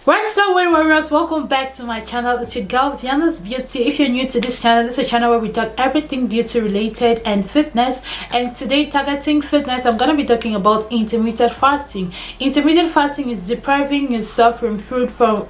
What's up, warriors? Welcome back to my channel. It's your girl Viana's Beauty. If you're new to this channel, this is a channel where we talk everything beauty related and fitness. And today, targeting fitness, I'm gonna be talking about intermittent fasting. Intermittent fasting is depriving yourself from food for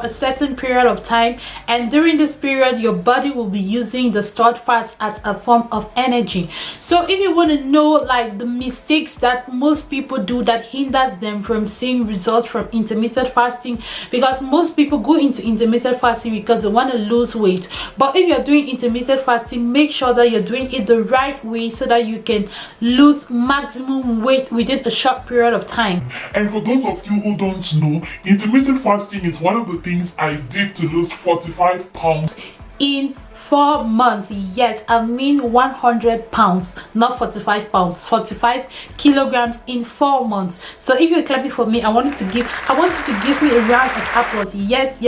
a certain period of time, and during this period your body will be using the stored fats as a form of energy. So if you want to know like the mistakes that most people do that hinders them from seeing results from intermittent fasting, because most people go into intermittent fasting because they want to lose weight, but if you're doing intermittent fasting, make sure that you're doing it the right way so that you can lose maximum weight within a short period of time. And for those of you who don't know, intermittent fasting is one of the things I did to lose 45 pounds in 4 months. Yes, I mean 100 pounds, not 45 pounds, 45 kilograms in 4 months. So if you're clapping for me, I want you to give me a round of applause. Yes,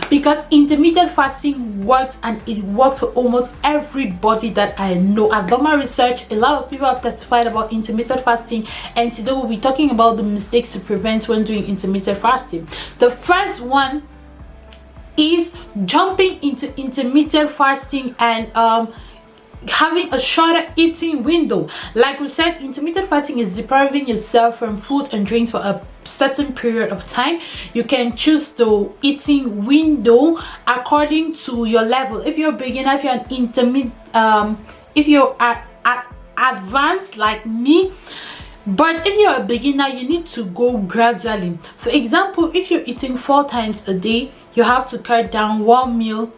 because intermittent fasting works, and it works for almost everybody that I know. I've done my research. A lot of people have testified about intermittent fasting, and today we'll be talking about the mistakes to prevent when doing intermittent fasting. The first one is jumping into intermittent fasting and having a shorter eating window. Like we said, intermittent fasting is depriving yourself from food and drinks for a certain period of time. You can choose the eating window according to your level. If you're a beginner, if you're an intermediate, if you're advanced like me. But if you're a beginner, you need to go gradually. For example, if you're eating 4 times a day, you have to cut down 1 meal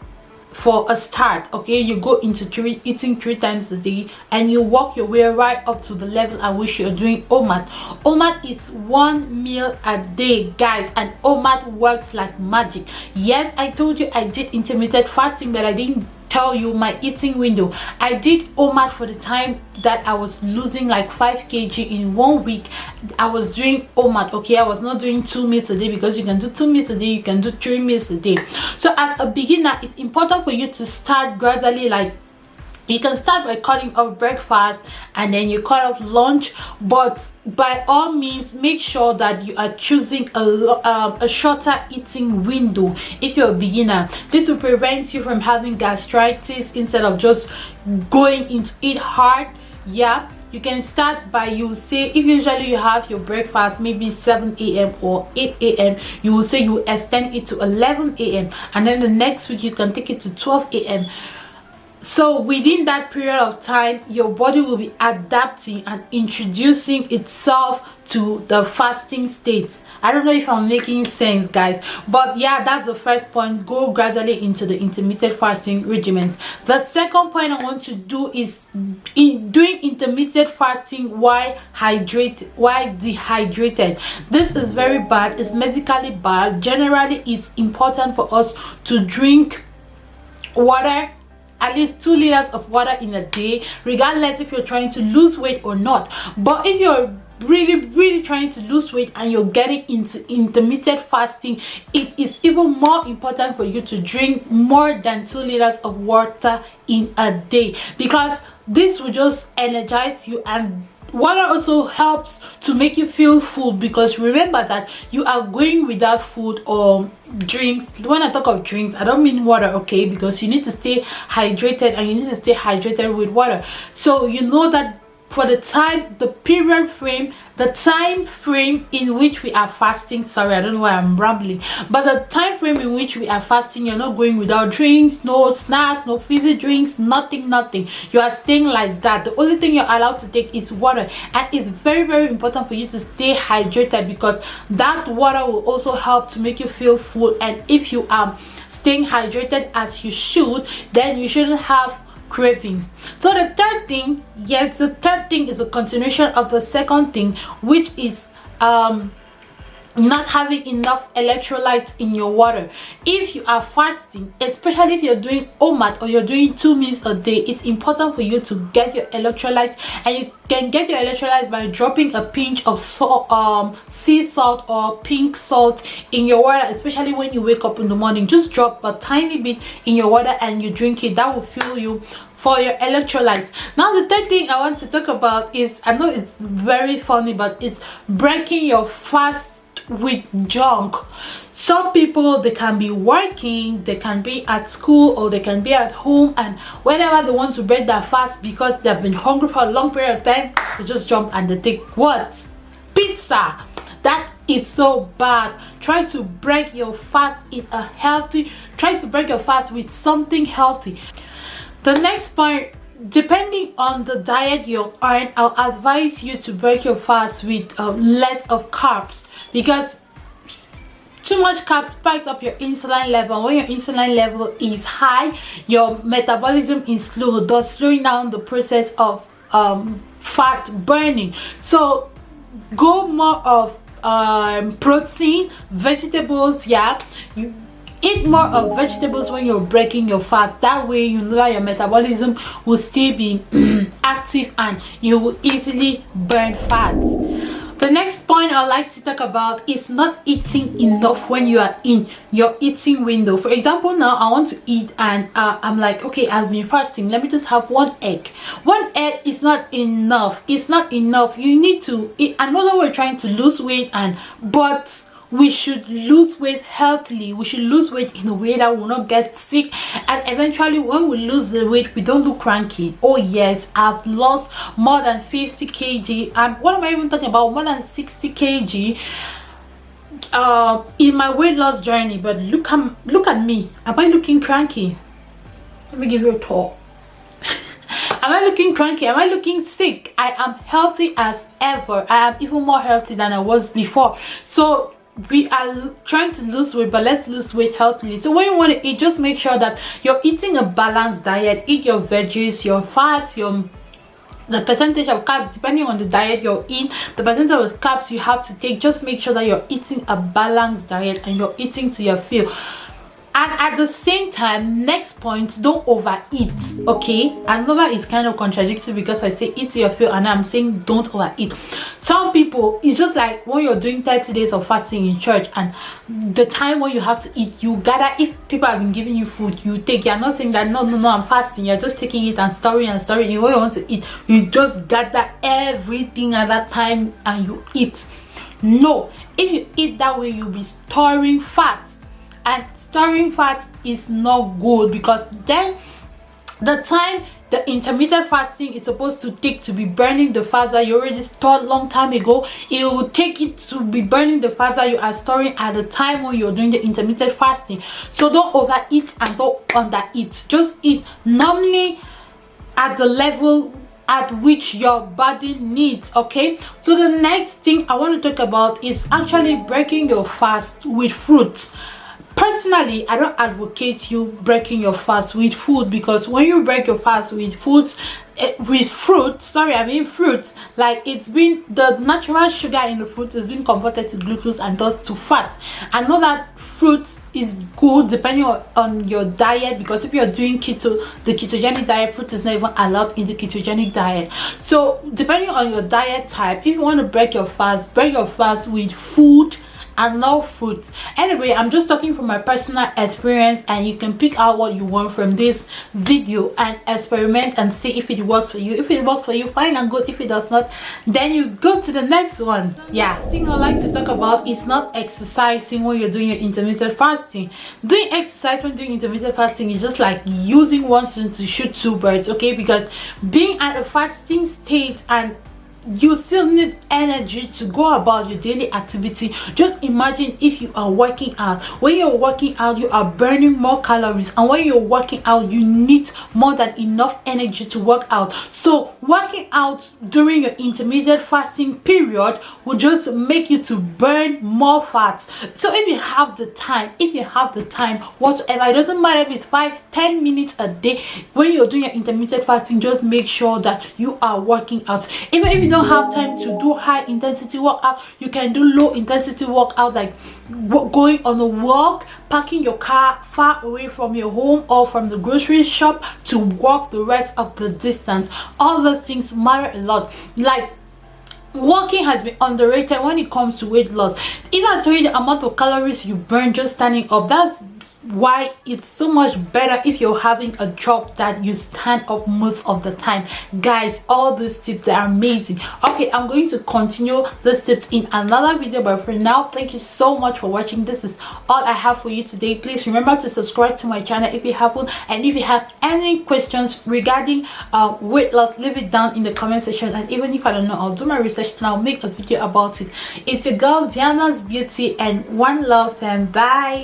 for a start. Okay, you go into eating 3 times a day, and you work your way right up to the level at which you're doing OMAD. OMAD is 1 meal a day, guys, and OMAD works like magic. Yes, I told you I did intermittent fasting, but I didn't tell you my eating window. I did OMAD for the time that I was losing like 5 kg in 1 week. I was doing OMAD. Okay, I was not doing 2 meals a day, because you can do 2 meals a day, you can do 3 meals a day. So as a beginner, it's important for you to start gradually. Like, you can start by cutting off breakfast and then you cut off lunch, but by all means make sure that you are choosing a shorter eating window. If you're a beginner, this will prevent you from having gastritis instead of just going into it hard. Yeah, you can start by, you say, if usually you have your breakfast maybe 7 a.m. or 8 a.m., you will say you extend it to 11 a.m. and then the next week you can take it to 12 a.m. So within that period of time, your body will be adapting and introducing itself to the fasting state. I don't know if I'm making sense, guys, but yeah, that's the first point. Go gradually into the intermittent fasting regimens. The second point I want to do is doing intermittent fasting while dehydrated. This is very bad. It's medically bad. Generally, it's important for us to drink water, at least 2 liters of water in a day, regardless if you're trying to lose weight or not. But if you're really trying to lose weight and you're getting into intermittent fasting, it is even more important for you to drink more than 2 liters of water in a day, because this will just energize you, and water also helps to make you feel full, because remember that you are going without food or drinks. When I talk of drinks, I don't mean water, okay, because you need to stay hydrated, and you need to stay hydrated with water. So you know that for the time frame in which we are fasting, sorry, I don't know why I'm rambling, but the time frame in which we are fasting, you're not going without drinks, no snacks, no fizzy drinks, nothing. You are staying like that. The only thing you're allowed to take is water, and it's very important for you to stay hydrated, because that water will also help to make you feel full. And if you are staying hydrated as you should, then you shouldn't have cravings. So the third thing, yes, the third thing is a continuation of the second thing, which is not having enough electrolytes in your water. If you are fasting, especially if you're doing OMAD or you're doing 2 meals a day, it's important for you to get your electrolytes, and you can get your electrolytes by dropping a pinch of salt, sea salt or pink salt in your water, especially when you wake up in the morning. Just drop a tiny bit in your water and you drink it. That will fuel you for your electrolytes. Now the third thing I want to talk about is, I know it's very funny, but it's breaking your fast with junk. Some people, they can be working, they can be at school, or they can be at home, and whenever they want to break their fast because they've been hungry for a long period of time, they just jump and they take what? Pizza. That is so bad. Try to break your fast in a healthy, try to break your fast with something healthy. The next point, depending on the diet you're on, I'll advise you to break your fast with less of carbs, because too much carbs spikes up your insulin level. When your insulin level is high, your metabolism is slow, thus slowing down the process of fat burning. So go more of protein, vegetables. Yeah, you eat more of vegetables when you're breaking your fast. That way you know that your metabolism will still be active and you will easily burn fats. The next point I'd like to talk about is not eating enough when you are in your eating window. For example, now I want to eat and I'm like, okay, I've been fasting, let me just have one egg. One egg is not enough. It's not enough. You need to eat. I know that we're trying to lose weight, but we should lose weight healthily. We should lose weight in a way that will not get sick, and eventually when we lose the weight, we don't look cranky. Oh yes, I've lost more than 50 kg, and what am I even talking about, more than 60 kg in my weight loss journey. But look at me. Am I looking cranky? Let me give you a talk. Am I looking cranky? Am I looking sick? I am healthy as ever. I am even more healthy than I was before. So we are trying to lose weight, but let's lose weight healthily. So when you want to eat, just make sure that you're eating a balanced diet. Eat your veggies, your fats, the percentage of carbs depending on the diet you're in, the percentage of carbs you have to take. Just make sure that you're eating a balanced diet and you're eating to your fill. And at the same time, next point, don't overeat. Okay, I know that is kind of contradictory because I say eat to your fill and I'm saying don't overeat. Some people, it's just like when you're doing 30 days of fasting in church, and the time when you have to eat, you gather. If people have been giving you food, you take. You're not saying that no, I'm fasting. You're just taking it and storing. And when you want to eat, you just gather everything at that time and you eat. No, if you eat that way, you'll be storing fat. And storing fat is not good, because then the time the intermittent fasting is supposed to take to be burning the fats that you already stored long time ago, it will take it to be burning the fats that you are storing at the time when you're doing the intermittent fasting. So don't overeat and don't undereat. Just eat normally at the level at which your body needs. Okay, so the next thing I want to talk about is actually breaking your fast with fruits. Personally, I don't advocate you breaking your fast with food, because when you break your fast with fruits, like it's been, the natural sugar in the fruit has been converted to glucose and thus to fat. I know that fruits is good depending on your diet, because if you're doing keto, the ketogenic diet, fruit is not even allowed in the ketogenic diet. So depending on your diet type, if you want to break your fast with food and no fruits. Anyway, I'm just talking from my personal experience, and you can pick out what you want from this video and experiment and see if it works for you. If it works for you, fine and good. If it does not, then you go to the next one. Yeah, thing I like to talk about is not exercising when you're doing your intermittent fasting. Doing exercise when doing intermittent fasting is just like using one stone to shoot two birds. Okay, because being at a fasting state and you still need energy to go about your daily activity. Just imagine if you are working out. When you're working out, you are burning more calories, and when you're working out, you need more than enough energy to work out. So working out during your intermittent fasting period will just make you to burn more fat. So if you have the time, whatever, it doesn't matter if it's 5-10 minutes a day, when you're doing your intermittent fasting, just make sure that you are working out. Even if you don't have time to do high intensity workout, you can do low intensity workout, like going on a walk, parking your car far away from your home or from the grocery shop to walk the rest of the distance. All those things matter a lot. Like walking has been underrated when it comes to weight loss. If I tell you the amount of calories you burn just standing up, that's why it's so much better if you're having a job that you stand up most of the time. Guys, all these tips are amazing. Okay, I'm going to continue these tips in another video, but for now, thank you so much for watching. This is all I have for you today. Please remember to subscribe to my channel if you haven't, and if you have any questions regarding weight loss, leave it down in the comment section, and even if I don't know, I'll do my research and I'll make a video about it. It's your girl Viana's Beauty, and one love and bye.